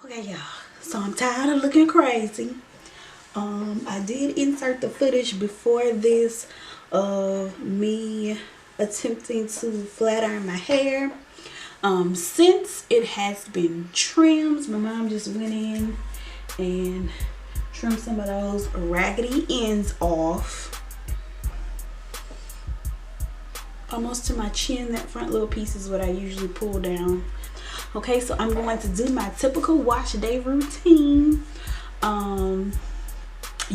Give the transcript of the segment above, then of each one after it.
Okay, y'all. So I'm tired of looking crazy. I did insert the footage before this of me attempting to flat iron my hair. Since it has been trimmed, my mom just went in and trimmed some of those raggedy ends off. Almost to my chin. That front little piece is what I usually pull down. Okay, so I'm going to do my typical wash day routine. Y'all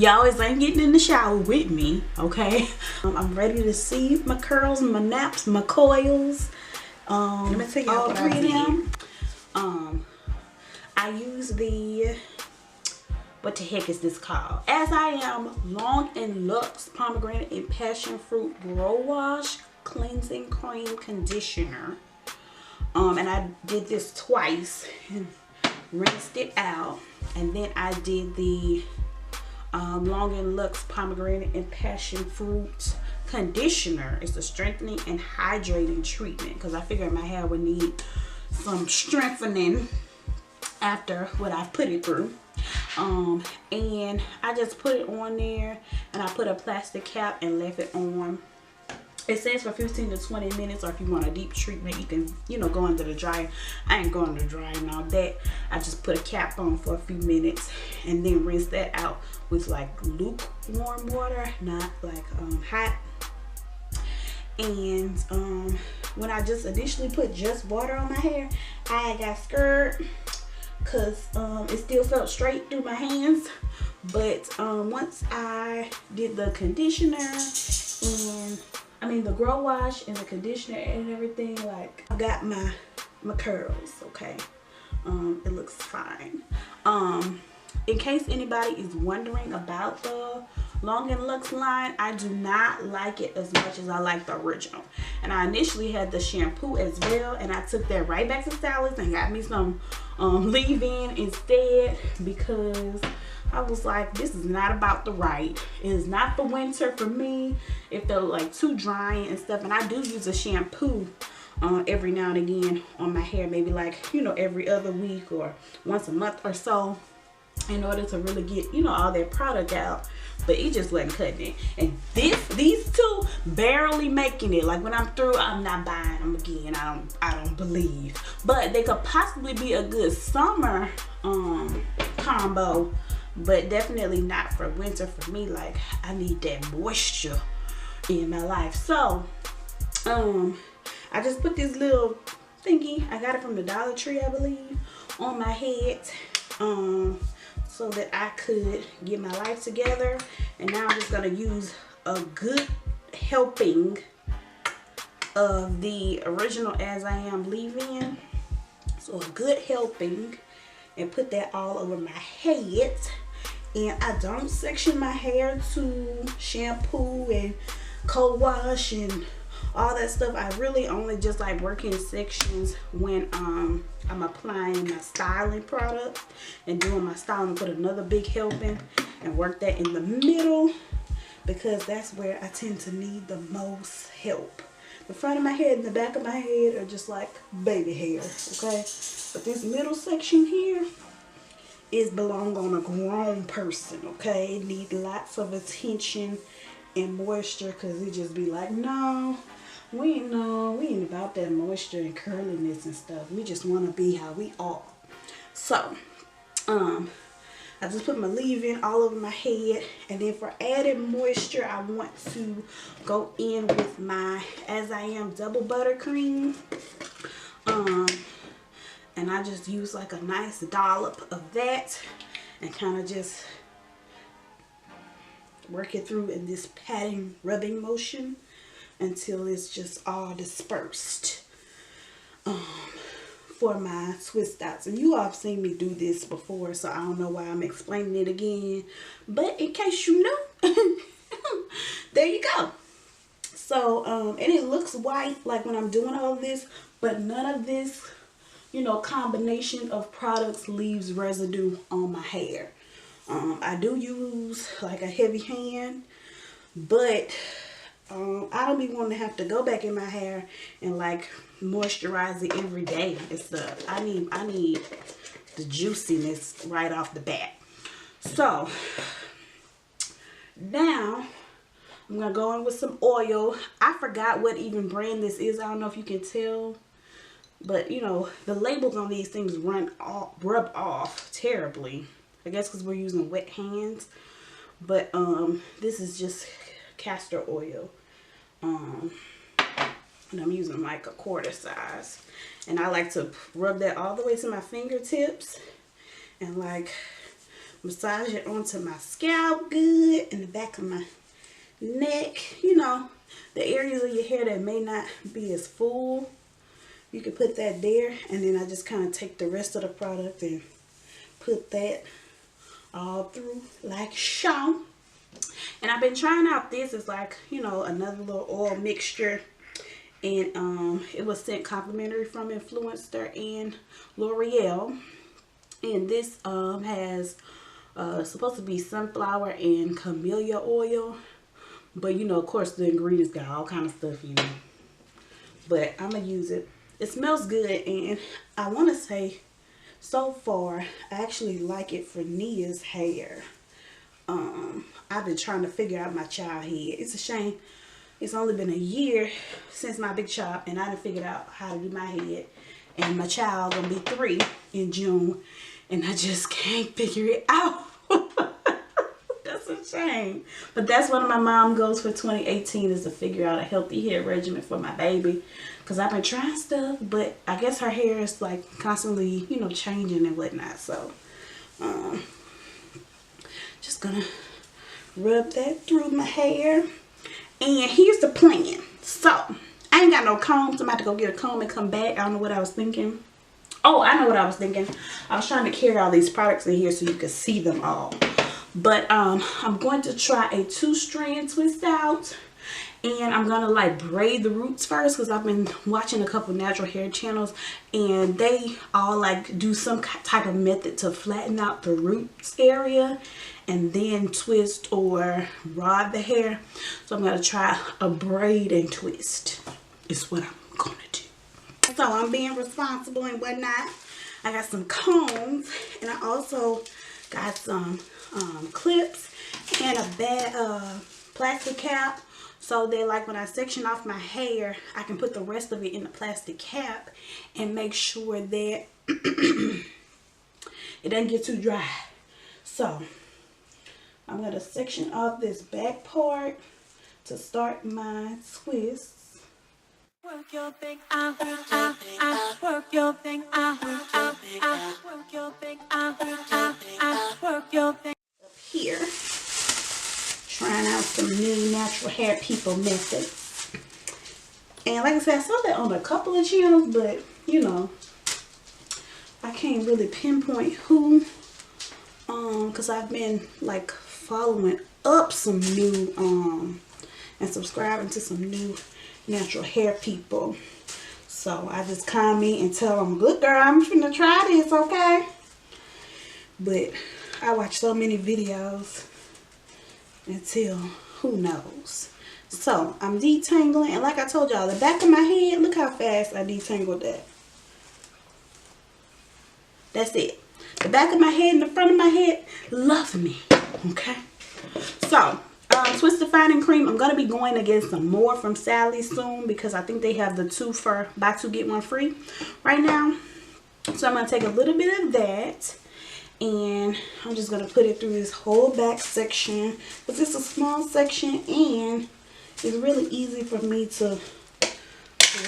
always ain't getting in the shower with me, okay? I'm ready to see my curls, my naps, my coils. Let me tell you all what I did. I use the, what the heck is this called? As I Am Long and Luxe Pomegranate and Passion Fruit Grow Wash Cleansing Cream Conditioner. And I did this twice and rinsed it out. And then I did the Long and Luxe Pomegranate and Passion Fruit Conditioner. It's a strengthening and hydrating treatment because I figured my hair would need some strengthening after what I put it through. And I just put it on there and I put a plastic cap and left it on. It says for 15 to 20 minutes, or if you want a deep treatment, you can, go under the dryer. I ain't going to the dryer and all that. I just put a cap on for a few minutes and then rinse that out with like lukewarm water, not like hot. And when I just initially put just water on my hair, I got scared because it still felt straight through my hands. But once I did the conditioner and the grow wash and the conditioner and everything, like, I got my curls, okay? It looks fine. In case anybody is wondering about the Long and Luxe line, I do not like it as much as I like the original. And I initially had the shampoo as well, and I took that right back to Stylist and got me some leave-in instead, because I was like, this is not about the right. It is not the winter for me. It felt like too drying and stuff. And I do use a shampoo every now and again on my hair, maybe like, every other week or once a month or so, in order to really get, all that product out. But it just wasn't cutting it. And these two barely making it. Like, when I'm through, I'm not buying them again. I don't believe. But they could possibly be a good summer combo, but definitely not for winter for me. Like, I need that moisture in my life. So I just put this little thingy, I got it from the Dollar Tree, I believe, on my head, so that I could get my life together. And now I'm just gonna use a good helping of the original As I Am leave-in. So a good helping, and put that all over my head. And I don't section my hair to shampoo and co-wash and all that stuff. I really only just like working sections when I'm applying my styling product and doing my styling. Put another big helping and work that in the middle, because that's where I tend to need the most help. The front of my head and the back of my head are just like baby hair, okay? But this middle section here is belong on a grown person, okay? It need lots of attention and moisture, because it just be like, no, we ain't about that moisture and curliness and stuff. We just want to be how we are. So I just put my leave-in all over my head, and then for added moisture, I want to go in with my As I Am double buttercream. And I just use like a nice dollop of that and kind of just work it through in this patting, rubbing motion until it's just all dispersed for my twist outs. And you all have seen me do this before, so I don't know why I'm explaining it again. But in case you know, there you go. So, and it looks white like when I'm doing all this, but none of this, combination of products leaves residue on my hair. I do use like a heavy hand, but I don't be wanting to have to go back in my hair and like moisturize it every day and stuff. I need the juiciness right off the bat. So now I'm gonna go in with some oil. I forgot what even brand this is. I don't know if you can tell, but you know, the labels on these things rub off terribly. I guess because we're using wet hands. But this is just castor oil. And I'm using like a quarter size. And I like to rub that all the way to my fingertips and like massage it onto my scalp good and the back of my neck. You know, the areas of your hair that may not be as full, you can put that there. And then I just kind of take the rest of the product and put that all through like so. And I've been trying out this. It's like, you know, another little oil mixture. And it was sent complimentary from Influencer and L'Oreal. And this has supposed to be sunflower and camellia oil. But you know, of course, the ingredients got all kind of stuff in it. But I'm going to use it. It smells good. And I want to say, so far, I actually like it for Nia's hair. I've been trying to figure out my child head. It's a shame. It's only been a year since my big chop, and I done figured out how to do my head. And my child gonna be 3 in June, and I just can't figure it out. That's a shame. But that's one of my mom goals for 2018 is to figure out a healthy hair regimen for my baby. Because I've been trying stuff, but I guess her hair is like constantly, you know, changing and whatnot. So, just gonna rub that through my hair. And here's the plan. So, I ain't got no combs. I'm about to go get a comb and come back. I don't know what I was thinking. Oh, I know what I was thinking. I was trying to carry all these products in here so you could see them all. But I'm going to try a 2-strand twist out. And I'm going to like braid the roots first because I've been watching a couple natural hair channels. And they all like do some type of method to flatten out the roots area. And then twist or rod the hair. So I'm going to try a braid and twist. Is what I'm going to do. So I'm being responsible and whatnot. I got some combs. And I also got some clips and a bad plastic cap. So that like when I section off my hair, I can put the rest of it in the plastic cap. And make sure that it doesn't get too dry. So I'm going to section off this back part to start my twists. Work your thing out, work your thing out, work your thing out, work your thing up here. Trying out some new natural hair people methods. And like I said, I saw that on a couple of channels, but you know, I can't really pinpoint who. Because I've been like following up some new and subscribing to some new natural hair people. So I just comment and tell them, good girl, I'm finna try this, okay? But I watch so many videos until who knows. So I'm detangling, and like I told y'all, the back of my head, look how fast I detangled that. That's it. The back of my head and the front of my head, love me, okay? So, Twist Defining Cream, I'm going to be going to get some more from Sally's soon because I think they have the 2 for buy 2 get 1 free right now. So I'm going to take a little bit of that and I'm just going to put it through this whole back section because it's a small section and it's really easy for me to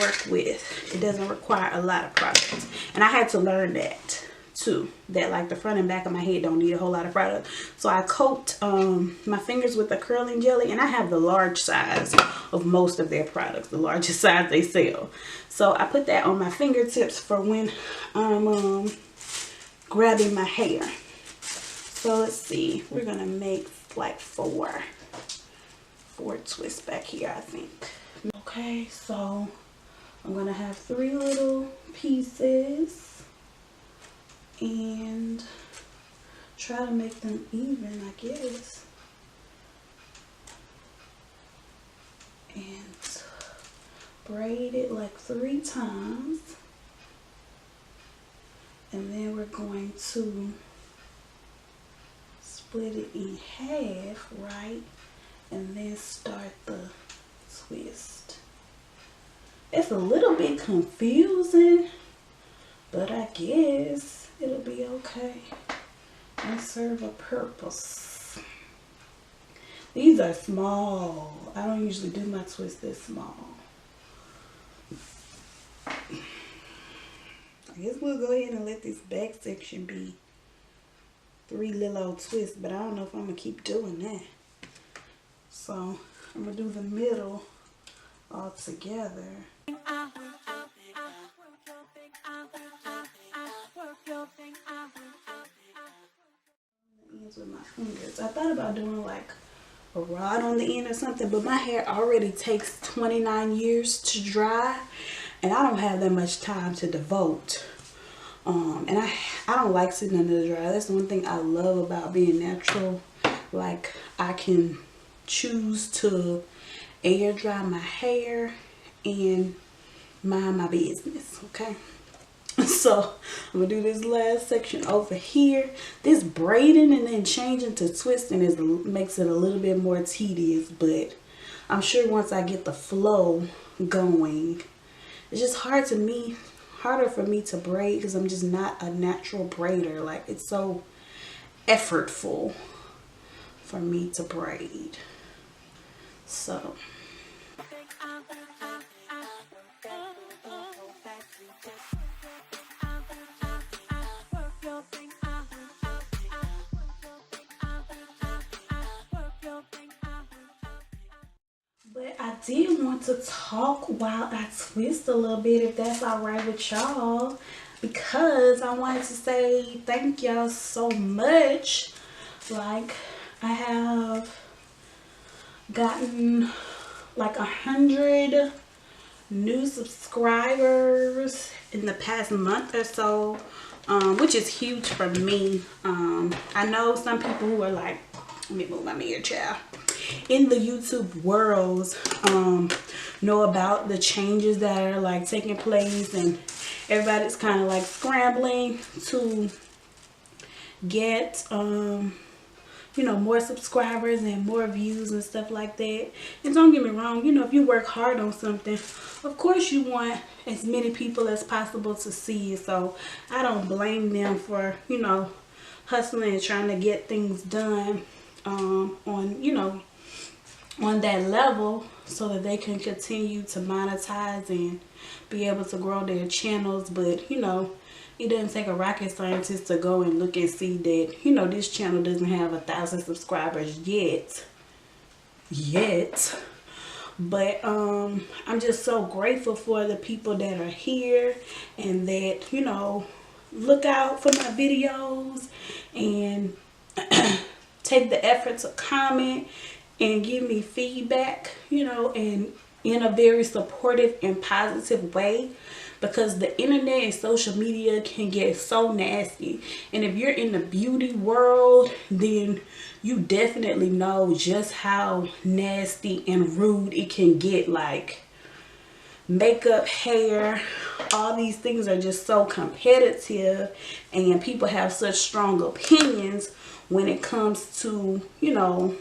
work with. It doesn't require a lot of product, and I had to learn that too, that like the front and back of my head don't need a whole lot of product. So I coat my fingers with the curling jelly, and I have the large size of most of their products, the largest size they sell. So I put that on my fingertips for when I'm grabbing my hair. So let's see, we're gonna make like four twists back here, I think. Okay, so I'm gonna have 3 little pieces and try to make them even, I guess. And braid it like 3 times. And then we're going to split it in half, right? And then start the twist. It's a little bit confusing, but I guess it'll be okay and serve a purpose. These are small. I don't usually do my twist this small. I guess we'll go ahead and let this back section be 3 little old twists, but I don't know if I'm gonna keep doing that. So I'm gonna do the middle all together. Ends with my fingers. I thought about doing like a rod on the end or something, but my hair already takes 29 years to dry, and I don't have that much time to devote. And I don't like sitting under the dryer. That's the one thing I love about being natural. Like, I can choose to air dry my hair and mind my business, okay? So I'm gonna do this last section over here. This braiding and then changing to twisting makes it a little bit more tedious, but I'm sure once I get the flow going, it's just harder for me to braid because I'm just not a natural braider. Like, it's so effortful for me to braid. So but I did want to talk while I twist a little bit, if that's all right with y'all, because I wanted to say thank y'all so much. Like, I have gotten like 100 new subscribers in the past month or so, which is huge for me. I know some people who are like, let me move my mirror, child, in the YouTube world know about the changes that are like taking place, and everybody's kind of like scrambling to get you know, more subscribers and more views and stuff like that. And don't get me wrong, you know, if you work hard on something, of course you want as many people as possible to see it. So I don't blame them for, you know, hustling and trying to get things done on, you know, on that level, so that they can continue to monetize and be able to grow their channels. But, you know, it doesn't take a rocket scientist to go and look and see that, you know, this channel doesn't have 1,000 subscribers yet. But I'm just so grateful for the people that are here and that, you know, look out for my videos and take the effort to comment and give me feedback, you know, and in a very supportive and positive way, because the internet and social media can get so nasty. And if you're in the beauty world, then you definitely know just how nasty and rude it can get. Like, makeup, hair, all these things are just so competitive, and people have such strong opinions when it comes to, you know,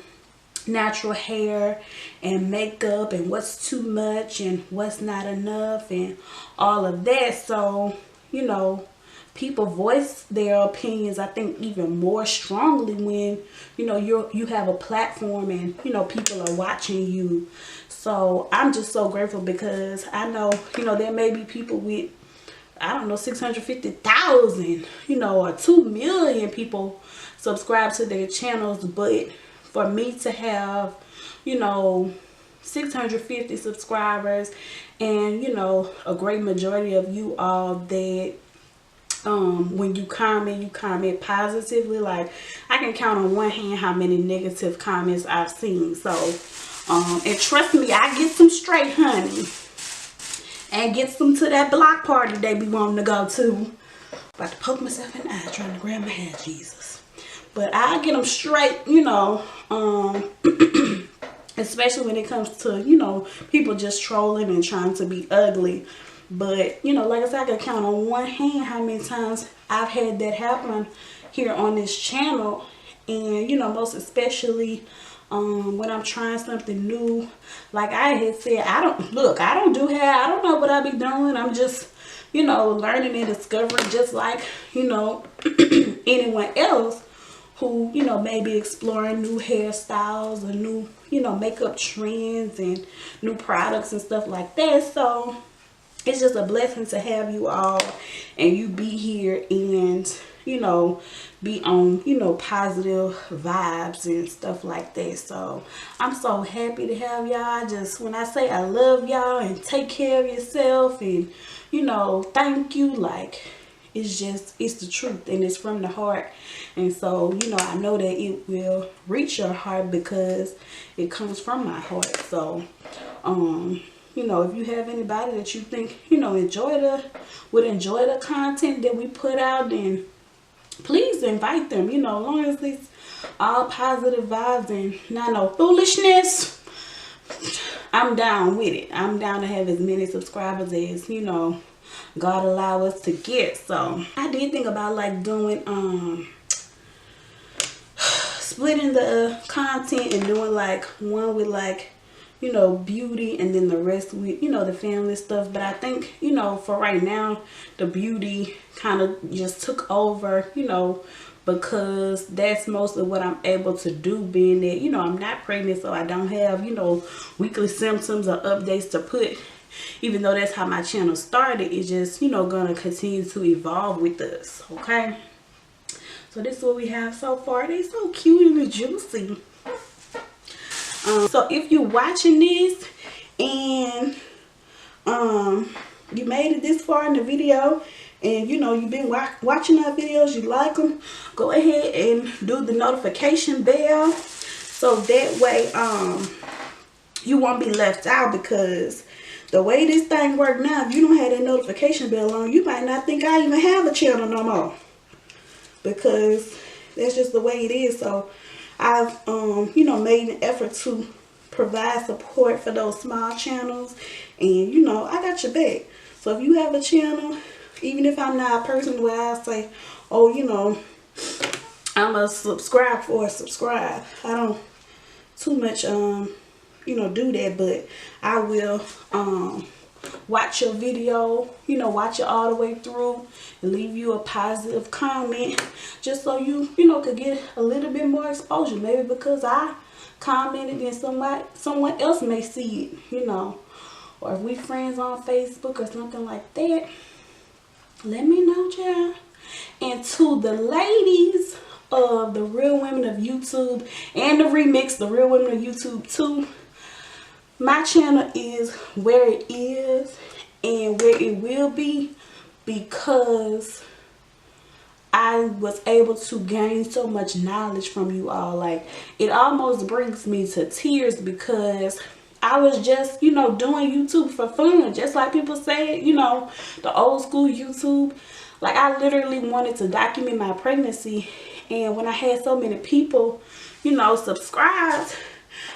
natural hair and makeup and what's too much and what's not enough and all of that. So, you know, people voice their opinions, I think, even more strongly when, you know, you have a platform and, you know, people are watching you. So I'm just so grateful, because I know, you know, there may be people with, I don't know, 650,000, you know, or 2 million people subscribe to their channels, but for me to have, you know, 650 subscribers and, you know, a great majority of you all that when you comment positively. Like, I can count on one hand how many negative comments I've seen. So and trust me, I get some straight, honey, and get some to that block party they be wanting to go to. About to poke myself in the eye trying to grab my hand, Jesus. But I get them straight, you know, especially when it comes to, you know, people just trolling and trying to be ugly. But you know, like I said, I can count on one hand how many times I've had that happen here on this channel. And you know, most especially when I'm trying something new. Like I had said, I don't do hair. I don't know what I be doing. I'm just, you know, learning and discovering, just like, you know, anyone else who, you know, may be exploring new hairstyles or new, you know, makeup trends and new products and stuff like that. So it's just a blessing to have you all and you be here and, you know, be on, you know, positive vibes and stuff like that. So I'm so happy to have y'all. Just when I say I love y'all and take care of yourself and, you know, thank you, like, it's just, it's the truth and it's from the heart. And so, you know, I know that it will reach your heart because it comes from my heart. So you know, if you have anybody that you think, you know, would enjoy the content that we put out, then please invite them. You know, as long as it's all positive vibes and not no foolishness, I'm down with it. I'm down to have as many subscribers as, you know, God allow us to get. So I did think about like doing splitting the content and doing like one with like, you know, beauty and then the rest with, you know, the family stuff. But I think, you know, for right now, the beauty kind of just took over, you know, because that's mostly what I'm able to do, being that, you know, I'm not pregnant, so I don't have, you know, weekly symptoms or updates to put. Even though that's how my channel started, it's just, you know, gonna continue to evolve with us. Okay, so this is what we have so far. They so cute and juicy. So if you're watching this and you made it this far in the video and you know you've been watching our videos, you like them, go ahead and do the notification bell so that way you won't be left out. Because the way this thing works now, if you don't have that notification bell on, you might not think I even have a channel no more, because that's just the way it is. So I've you know, made an effort to provide support for those small channels, and you know, I got your back. So if you have a channel, even if I'm not a person where I say, oh, you know, I'm a subscribe for a subscribe, I don't too much you know, do that, but I will watch your video, you know, watch it all the way through and leave you a positive comment, just so you know, could get a little bit more exposure. Maybe because I commented and someone else may see it, you know, or if we friends on Facebook or something like that, let me know, child. And to the ladies of the Real Women of YouTube and the remix, the Real Women of YouTube too, my channel is where it is and where it will be because I was able to gain so much knowledge from you all. Like, it almost brings me to tears because I was just, you know, doing YouTube for fun, just like people say, you know, the old school YouTube. Like, I literally wanted to document my pregnancy, and when I had so many people, you know, subscribed,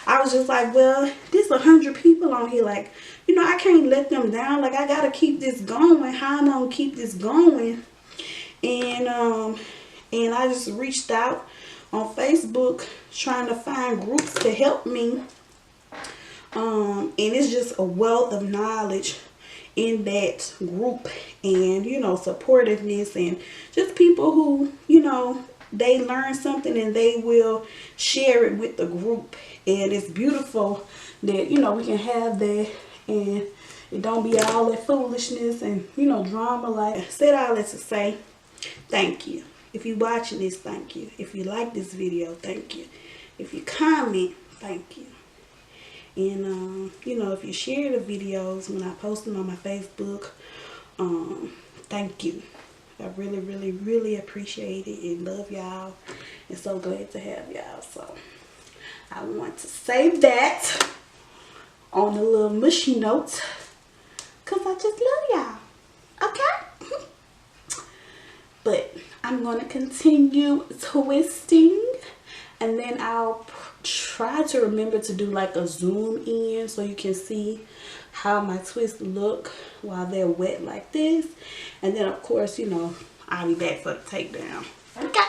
I was just like, well, there's 100 people on here. Like, you know, I can't let them down. Like, I gotta keep this going. How am I gonna keep this going? And I just reached out on Facebook trying to find groups to help me. And it's just a wealth of knowledge in that group, and you know, supportiveness, and just people who, you know, they learn something and they will share it with the group. And it's beautiful that, you know, we can have that and it don't be all that foolishness and, you know, drama. Like I said, all that to say thank you. If you're watching this, thank you. If you like this video, thank you. If you comment, thank you. And you know, if you share the videos when I post them on my Facebook, thank you. I really, really, really appreciate it and love y'all, and so glad to have y'all. So I want to say that on a little mushy note, because I just love y'all. Okay? But I'm going to continue twisting, and then I'll try to remember to do like a zoom in so you can see how my twists look while they're wet like this. And then of course, you know, I'll be back for the takedown. Okay.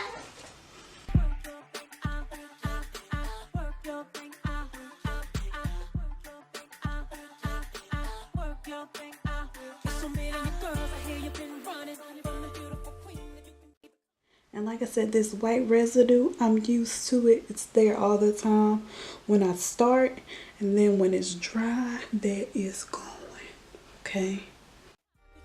And like I said, this white residue, I'm used to it. It's there all the time when I start. And then when it's dry, that is going. Okay.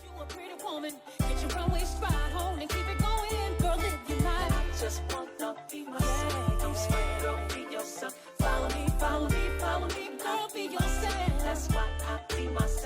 You a pretty woman, get your runway stride home and keep it going. Girl, live your life. I just wanna be myself. Don't sweat, girl, be yourself. Follow me, follow me, follow me, girl, be yourself. That's why I be myself.